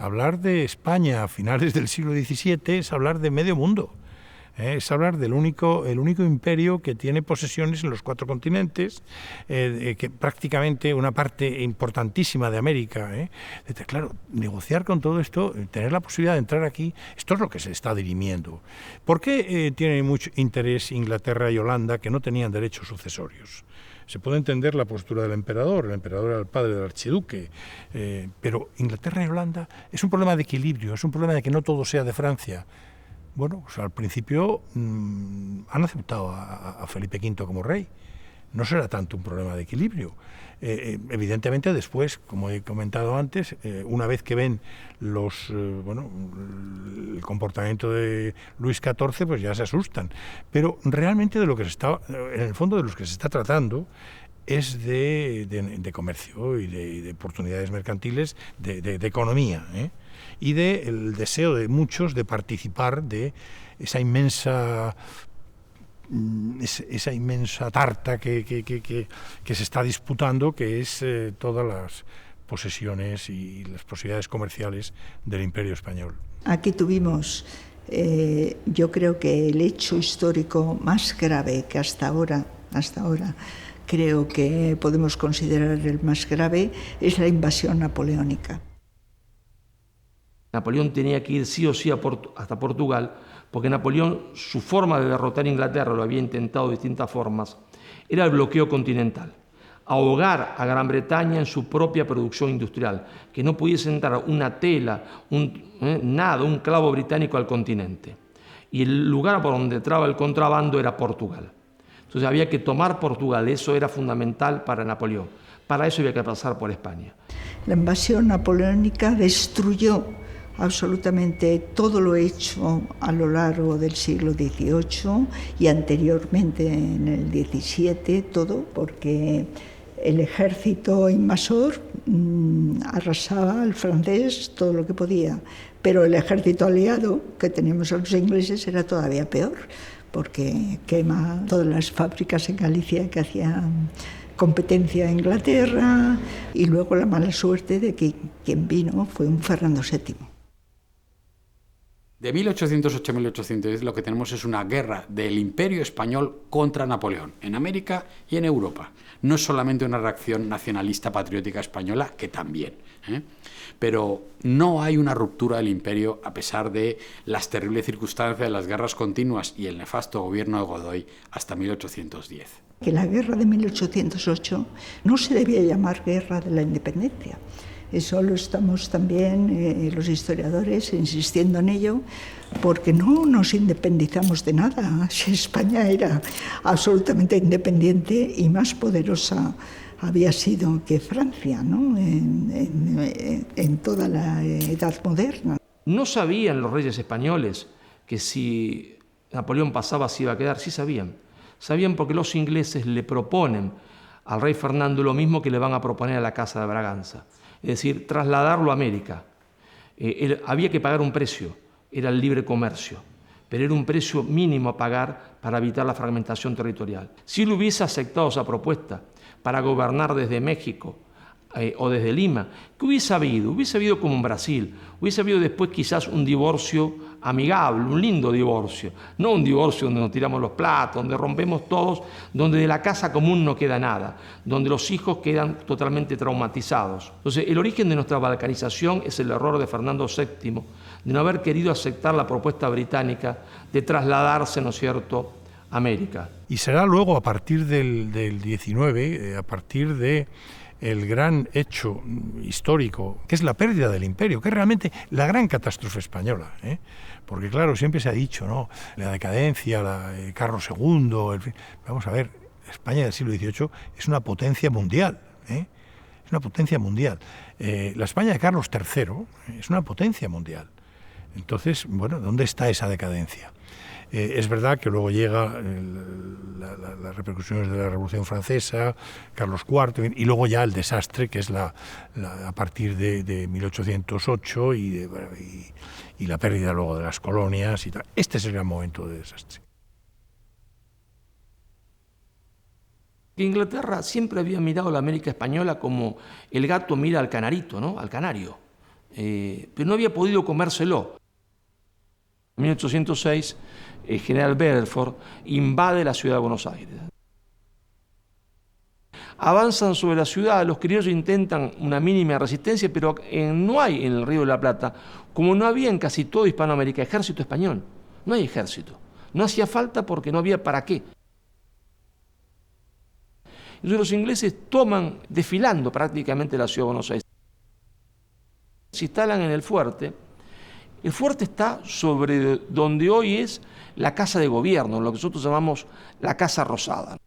Hablar de España a finales del siglo XVII es hablar de medio mundo. Es hablar del el único imperio que tiene posesiones en los 4 continentes, que prácticamente una parte importantísima de América. Claro, negociar con todo esto, tener la posibilidad de entrar aquí, esto es lo que se está dirimiendo. ¿Por qué tiene mucho interés Inglaterra y Holanda, que no tenían derechos sucesorios? Se puede entender la postura del emperador. El emperador era el padre del archiduque, pero Inglaterra y Holanda es un problema de equilibrio, es un problema de que no todo sea de Francia. Bueno, pues al principio han aceptado a Felipe V como rey. No será tanto un problema de equilibrio. Evidentemente después, como he comentado antes, una vez que ven el comportamiento de Luis XIV, pues ya se asustan. Pero realmente en el fondo de los que se está tratando es de comercio y de oportunidades mercantiles, de economía, y del deseo de muchos de participar de esa inmensa tarta que se está disputando, que es todas las posesiones y las posibilidades comerciales del Imperio Español. Aquí tuvimos, yo creo que el hecho histórico más grave que hasta ahora, creo que podemos considerar el más grave, es la invasión napoleónica. Napoleón tenía que ir sí o sí hasta Portugal, porque Napoleón, su forma de derrotar a Inglaterra, lo había intentado de distintas formas, era el bloqueo continental, ahogar a Gran Bretaña en su propia producción industrial, que no pudiese entrar una tela, un clavo británico al continente. Y el lugar por donde entraba el contrabando era Portugal. Entonces había que tomar Portugal, eso era fundamental para Napoleón. Para eso había que pasar por España. La invasión napoleónica destruyó absolutamente todo lo hecho a lo largo del siglo XVIII y anteriormente en el XVII, todo, porque el ejército invasor arrasaba al francés todo lo que podía, pero el ejército aliado que teníamos a los ingleses era todavía peor, porque quema todas las fábricas en Galicia que hacían competencia a Inglaterra, y luego la mala suerte de que quien vino fue un Fernando VII. De 1808 a 1810 lo que tenemos es una guerra del Imperio Español contra Napoleón, en América y en Europa. No es solamente una reacción nacionalista patriótica española, que también, pero no hay una ruptura del imperio a pesar de las terribles circunstancias de las guerras continuas y el nefasto gobierno de Godoy hasta 1810. Que la guerra de 1808 no se debía llamar guerra de la independencia. Eso lo estamos también los historiadores insistiendo en ello, porque no nos independizamos de nada. España era absolutamente independiente y más poderosa había sido que Francia, ¿no? en toda la Edad Moderna. No sabían los reyes españoles que si Napoleón pasaba se iba a quedar, sí sabían. Sabían porque los ingleses le proponen al rey Fernando lo mismo que le van a proponer a la Casa de Braganza. Es decir, trasladarlo a América. Había que pagar un precio, era el libre comercio, pero era un precio mínimo a pagar para evitar la fragmentación territorial. Si él hubiese aceptado esa propuesta para gobernar desde México o desde Lima, ¿qué hubiese habido? Hubiese habido como en Brasil, hubiese habido después quizás un divorcio amigable, un lindo divorcio, no un divorcio donde nos tiramos los platos, donde rompemos todos, donde de la casa común no queda nada, donde los hijos quedan totalmente traumatizados. Entonces, el origen de nuestra balcanización es el error de Fernando VII, de no haber querido aceptar la propuesta británica de trasladarse, ¿no es cierto?, a América. Y será luego, a partir del 19, a partir de el gran hecho histórico, que es la pérdida del imperio, que es realmente la gran catástrofe española, porque claro, siempre se ha dicho, ¿no?, la decadencia, Carlos II, vamos a ver, España del siglo XVIII es una potencia mundial, es una potencia mundial. La España de Carlos III es una potencia mundial. Entonces, bueno, ¿dónde está esa decadencia? Es verdad que luego llega las repercusiones de la Revolución Francesa, Carlos IV, y luego ya el desastre, que es a partir de 1808 y la pérdida luego de las colonias y tal. Este es el gran momento de desastre. Inglaterra siempre había mirado a la América española como el gato mira al canarito, ¿no?, al canario. pero no había podido comérselo. En 1806, el general Bedford invade la ciudad de Buenos Aires. Avanzan sobre la ciudad, los criollos intentan una mínima resistencia, pero no hay en el Río de la Plata, como no había en casi toda Hispanoamérica, ejército español. No hay ejército. No hacía falta porque no había para qué. Entonces los ingleses toman, desfilando prácticamente la ciudad de Buenos Aires. Se instalan en el fuerte. El fuerte está sobre donde hoy es la Casa de Gobierno, lo que nosotros llamamos la Casa Rosada.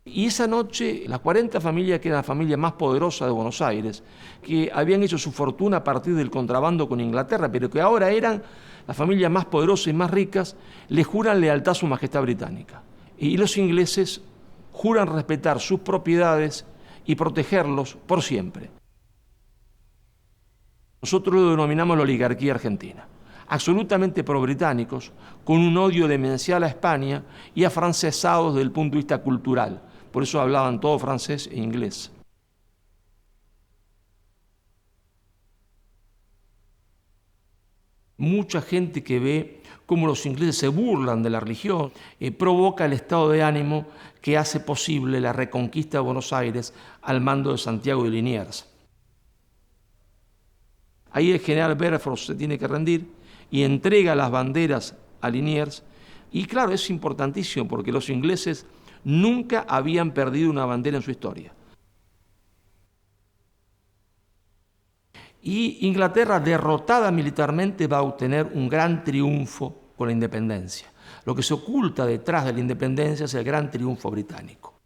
Y esa noche, las 40 familias, que eran la familia más poderosa de Buenos Aires, que habían hecho su fortuna a partir del contrabando con Inglaterra, pero que ahora eran las familias más poderosas y más ricas, le juran lealtad a su majestad británica. Y los ingleses juran respetar sus propiedades y protegerlos por siempre. Nosotros lo denominamos la oligarquía argentina. Absolutamente pro-británicos, con un odio demencial a España y afrancesados desde el punto de vista cultural. Por eso hablaban todo francés e inglés. Mucha gente que ve cómo los ingleses se burlan de la religión, provoca el estado de ánimo que hace posible la reconquista de Buenos Aires al mando de Santiago de Liniers. Ahí el general Bedford se tiene que rendir y entrega las banderas a Liniers. Y claro, es importantísimo porque los ingleses nunca habían perdido una bandera en su historia. Y Inglaterra, derrotada militarmente, va a obtener un gran triunfo con la independencia. Lo que se oculta detrás de la independencia es el gran triunfo británico.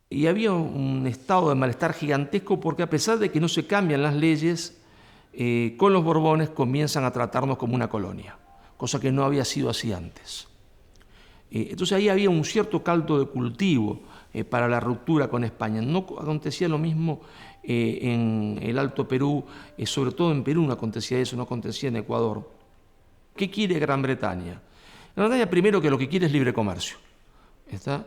Y había un estado de malestar gigantesco porque a pesar de que no se cambian las leyes, con los Borbones comienzan a tratarnos como una colonia, cosa que no había sido así antes. Entonces ahí había un cierto caldo de cultivo para la ruptura con España. No acontecía lo mismo en el Alto Perú, sobre todo en Perú no acontecía eso, no acontecía en Ecuador. ¿Qué quiere Gran Bretaña? Gran Bretaña primero que lo que quiere es libre comercio, ¿está?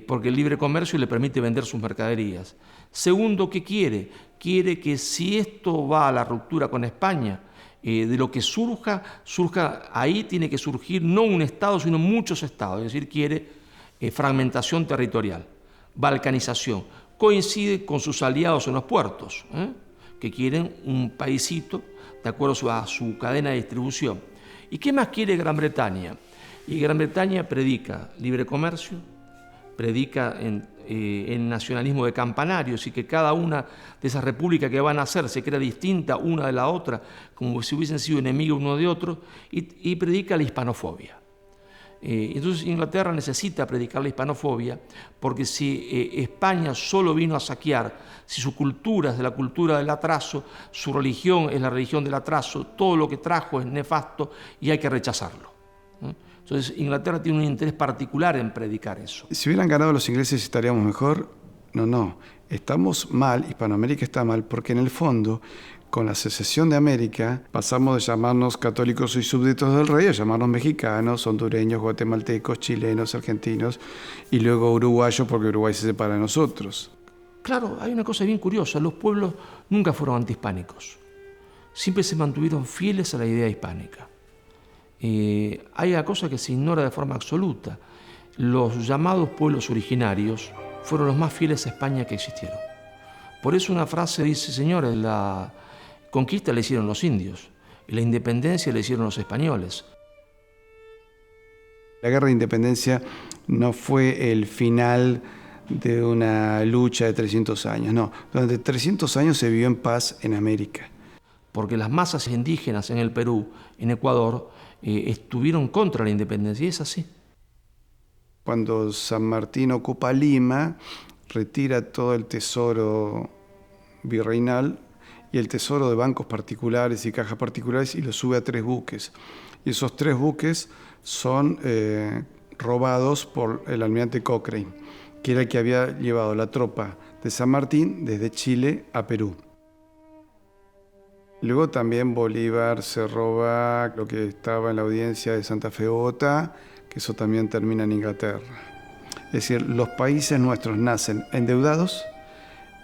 Porque el libre comercio le permite vender sus mercaderías. Segundo, ¿qué quiere? Quiere que si esto va a la ruptura con España, de lo que surja ahí tiene que surgir no un Estado, sino muchos Estados. Es decir, quiere fragmentación territorial, balcanización. Coincide con sus aliados en los puertos, que quieren un paísito de acuerdo a su cadena de distribución. ¿Y qué más quiere Gran Bretaña? Y Gran Bretaña predica libre comercio, predica el nacionalismo de campanarios y que cada una de esas repúblicas que van a hacer se crea distinta una de la otra, como si hubiesen sido enemigos uno de otro, y predica la hispanofobia. Entonces Inglaterra necesita predicar la hispanofobia porque si España solo vino a saquear, si su cultura es de la cultura del atraso, su religión es la religión del atraso, todo lo que trajo es nefasto y hay que rechazarlo. Entonces Inglaterra tiene un interés particular en predicar eso. Si hubieran ganado los ingleses estaríamos mejor. No. Estamos mal, Hispanoamérica está mal, porque en el fondo, con la secesión de América, pasamos de llamarnos católicos y súbditos del rey a llamarnos mexicanos, hondureños, guatemaltecos, chilenos, argentinos y luego uruguayos porque Uruguay se separa de nosotros. Claro, hay una cosa bien curiosa, los pueblos nunca fueron antihispánicos, siempre se mantuvieron fieles a la idea hispánica. Hay una cosa que se ignora de forma absoluta. Los llamados pueblos originarios fueron los más fieles a España que existieron. Por eso una frase dice, señores, la conquista la hicieron los indios y la independencia la hicieron los españoles. La guerra de independencia no fue el final de una lucha de 300 años, no. Durante 300 años se vivió en paz en América. Porque las masas indígenas en el Perú, en Ecuador, estuvieron contra la independencia, y es así. Cuando San Martín ocupa Lima, retira todo el tesoro virreinal y el tesoro de bancos particulares y cajas particulares y lo sube a 3 buques. Y esos 3 buques son robados por el almirante Cochrane, que era el que había llevado la tropa de San Martín desde Chile a Perú. Luego también Bolívar se roba lo que estaba en la audiencia de Santa Fe Bogotá, que eso también termina en Inglaterra. Es decir, los países nuestros nacen endeudados,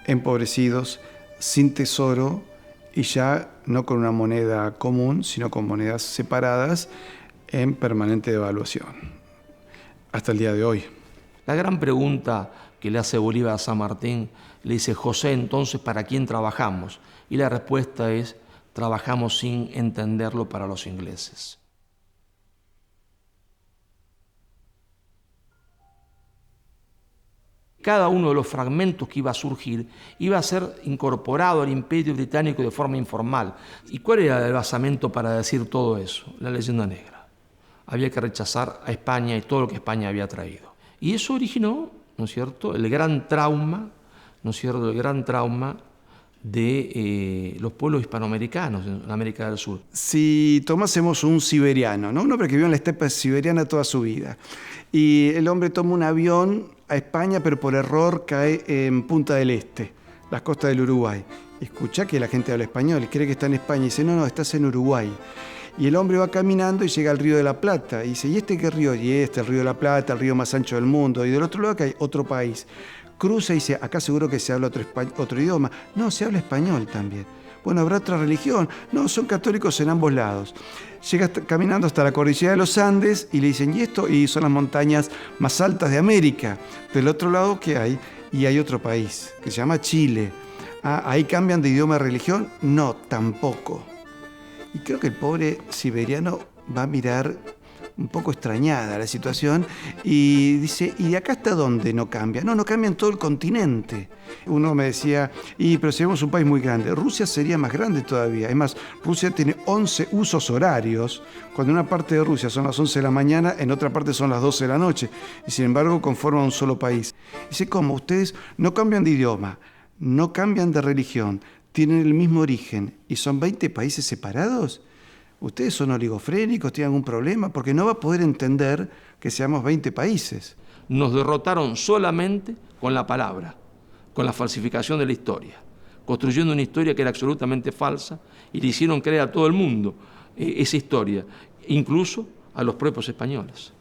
empobrecidos, sin tesoro y ya no con una moneda común, sino con monedas separadas en permanente devaluación, hasta el día de hoy. La gran pregunta que le hace Bolívar a San Martín, le dice: José, entonces, ¿para quién trabajamos? Y la respuesta es: trabajamos sin entenderlo para los ingleses. Cada uno de los fragmentos que iba a surgir iba a ser incorporado al Imperio Británico de forma informal. ¿Y cuál era el basamento para decir todo eso? La leyenda negra. Había que rechazar a España y todo lo que España había traído. Y eso originó, ¿no es cierto?, el gran trauma, ¿no es cierto?, el gran trauma de los pueblos hispanoamericanos en América del Sur. Si tomásemos un siberiano, ¿no? Un hombre que vivió en la estepa siberiana toda su vida, y el hombre toma un avión a España, pero por error cae en Punta del Este, las costas del Uruguay. Escucha que la gente habla español y cree que está en España y dice: no, estás en Uruguay. Y el hombre va caminando y llega al Río de la Plata y dice: ¿y este qué río? Y el Río de la Plata, el río más ancho del mundo. Y del otro lado que hay otro país. Cruza y dice: acá seguro que se habla otro idioma. No, se habla español también. Bueno, ¿habrá otra religión? No, son católicos en ambos lados. Llega caminando hasta la cordillera de los Andes y le dicen: ¿y esto? Y son las montañas más altas de América. Del otro lado, ¿qué hay? Y hay otro país que se llama Chile. Ah, ¿ahí cambian de idioma a religión? No, tampoco. Y creo que el pobre siberiano va a mirar un poco extrañada la situación y dice: ¿y de acá hasta dónde no cambia? No cambia en todo el continente. Uno me decía: pero seríamos un país muy grande. Rusia sería más grande todavía. Es más, Rusia tiene 11 usos horarios. Cuando en una parte de Rusia son las 11 de la mañana, en otra parte son las 12 de la noche. Y sin embargo conforman un solo país. Dice: ¿cómo? Ustedes no cambian de idioma, no cambian de religión, tienen el mismo origen y son 20 países separados. ¿Ustedes son oligofrénicos? ¿Tienen algún problema? Porque no va a poder entender que seamos 20 países. Nos derrotaron solamente con la palabra, con la falsificación de la historia, construyendo una historia que era absolutamente falsa, y le hicieron creer a todo el mundo esa historia, incluso a los propios españoles.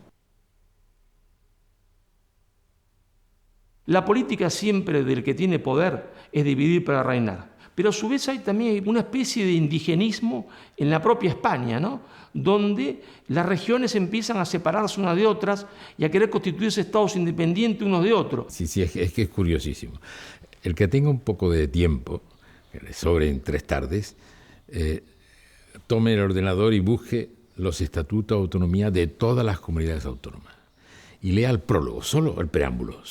La política siempre del que tiene poder es dividir para reinar. Pero a su vez hay también una especie de indigenismo en la propia España, ¿no?, donde las regiones empiezan a separarse unas de otras y a querer constituirse estados independientes unos de otros. Sí, es que es curiosísimo. El que tenga un poco de tiempo, que le sobre en 3 tardes, tome el ordenador y busque los estatutos de autonomía de todas las comunidades autónomas. Y lea el prólogo, solo el preámbulo,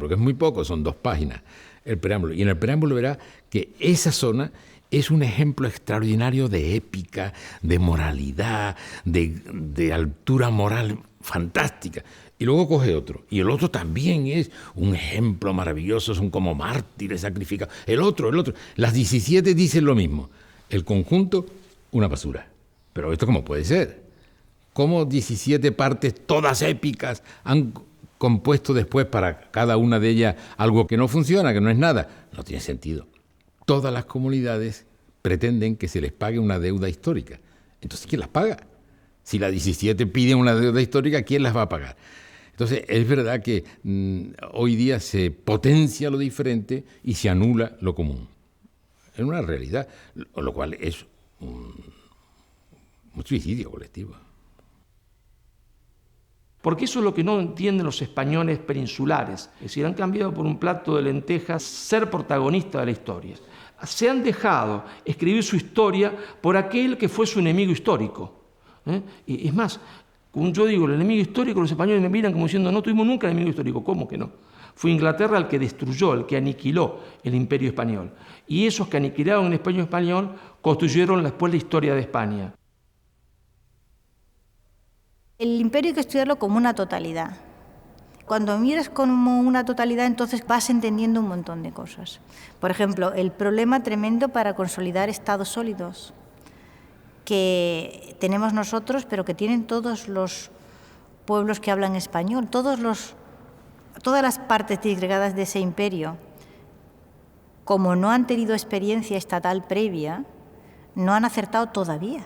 que es muy poco, son 2 páginas. El preámbulo. Y en el preámbulo verá que esa zona es un ejemplo extraordinario de épica, de moralidad, de altura moral fantástica. Y luego coge otro. Y el otro también es un ejemplo maravilloso, son como mártires sacrificados. El otro. Las 17 dicen lo mismo. El conjunto, una basura. Pero ¿esto cómo puede ser? ¿Cómo 17 partes, todas épicas, han compuesto después para cada una de ellas algo que no funciona, que no es nada? No tiene sentido. Todas las comunidades pretenden que se les pague una deuda histórica. Entonces, ¿quién las paga? Si las 17 piden una deuda histórica, ¿quién las va a pagar? Entonces, es verdad que hoy día se potencia lo diferente y se anula lo común. Es una realidad, lo cual es un suicidio colectivo. Porque eso es lo que no entienden los españoles peninsulares. Es decir, han cambiado por un plato de lentejas ser protagonistas de la historia. Se han dejado escribir su historia por aquel que fue su enemigo histórico. Y es más, como yo digo, el enemigo histórico, los españoles me miran como diciendo: no tuvimos nunca enemigo histórico. ¿Cómo que no? Fue Inglaterra el que destruyó, el que aniquiló el imperio español. Y esos que aniquilaron el imperio español construyeron después la historia de España. El imperio hay que estudiarlo como una totalidad. Cuando miras como una totalidad, entonces vas entendiendo un montón de cosas. Por ejemplo, el problema tremendo para consolidar estados sólidos que tenemos nosotros, pero que tienen todos los pueblos que hablan español, todas las partes disgregadas de ese imperio, como no han tenido experiencia estatal previa, no han acertado todavía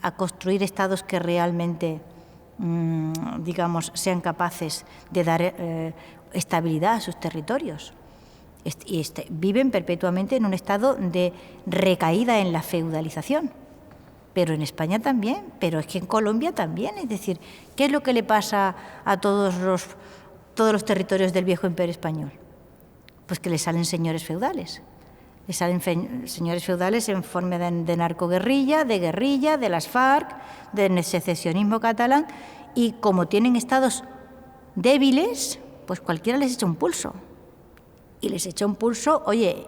a construir estados que realmente, sean capaces de dar estabilidad a sus territorios. Viven perpetuamente en un estado de recaída en la feudalización. Pero en España también, pero es que en Colombia también. Es decir, ¿qué es lo que le pasa a todos los territorios del viejo imperio español? Pues que le salen señores feudales. Le salen señores feudales en forma de narcoguerrilla, de las FARC, del secesionismo catalán, y como tienen estados débiles, pues cualquiera les echa un pulso. Y les echa un pulso, oye,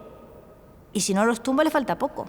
y si no los tumba le falta poco.